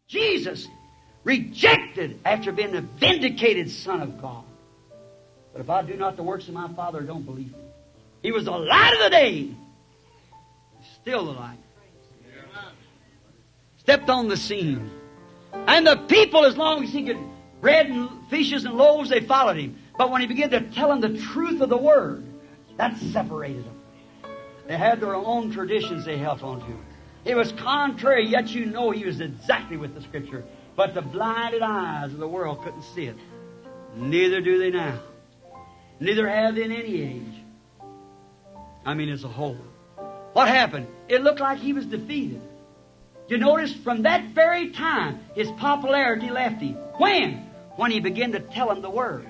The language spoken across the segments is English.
Jesus, rejected after being the vindicated Son of God. But if I do not the works of my Father, don't believe me. He was the light of the day. Still the light. Stepped on the scene. And the people, as long as he could bread and fishes and loaves, they followed him. But when he began to tell them the truth of the Word, that separated them. They had their own traditions they held on to. It was contrary, yet you know he was exactly with the Scripture. But the blinded eyes of the world couldn't see it. Neither do they now. Neither have they in any age. I mean, as a whole. What happened? It looked like he was defeated. You notice from that very time, his popularity left him. When? When he began to tell them the Word.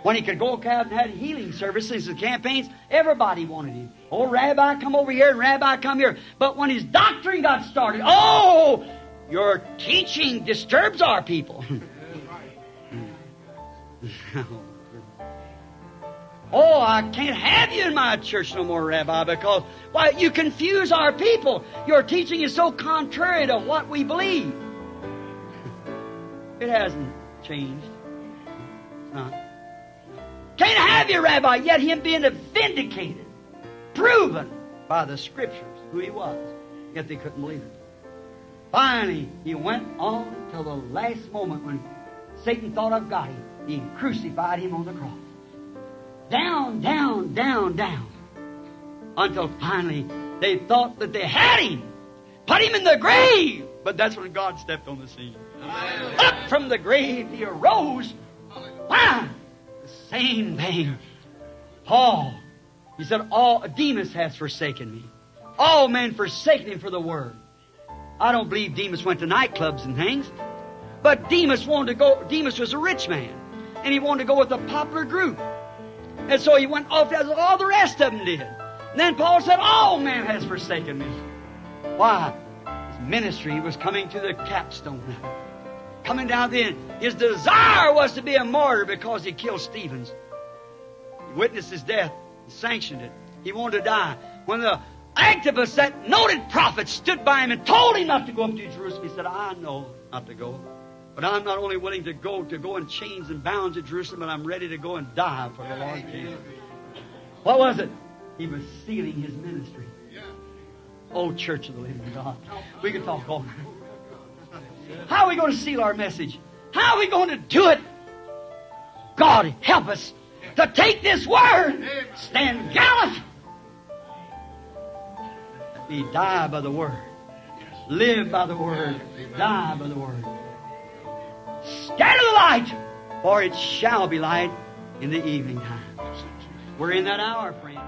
When he could go out and had healing services and campaigns, everybody wanted him. Oh, Rabbi, come over here, and Rabbi, come here. But when his doctrine got started, oh, your teaching disturbs our people. Oh, I can't have you in my church no more, Rabbi, because, why, you confuse our people. Your teaching is so contrary to what we believe. It hasn't changed. It's not. Can't have you, Rabbi, yet him being vindicated, proven by the Scriptures who he was. Yet they couldn't believe it. Finally, he went on till the last moment when Satan thought I've got him. He crucified him on the cross. Down, down, down, down. Until finally they thought that they had him. Put him in the grave. But that's when God stepped on the scene. Amen. Up from the grave he arose. Why? The same thing. Paul, he said, Demas has forsaken me. All men forsaken him for the Word. I don't believe Demas went to nightclubs and things. But Demas wanted to go. Demas was a rich man. And he wanted to go with a popular group. And so he went off as all the rest of them did. And then Paul said, all man has forsaken me. Why? His ministry was coming to the capstone now. Coming down the end. His desire was to be a martyr because he killed Stephen. He witnessed his death and sanctioned it. He wanted to die. When the activist, that noted prophet, stood by him and told him not to go up to Jerusalem, he said, I know not to go. But I'm not only willing to go in chains and bounds to Jerusalem, but I'm ready to go and die for the Lord Jesus. What was it? He was sealing his ministry. Oh, Church of the Living God. We can talk all night. How are we going to seal our message? How are we going to do it? God help us to take this Word. Stand gallant. Let me die by the Word. Live by the Word. Die by the Word. Scatter the light, for it shall be light in the evening time. We're in that hour, friends.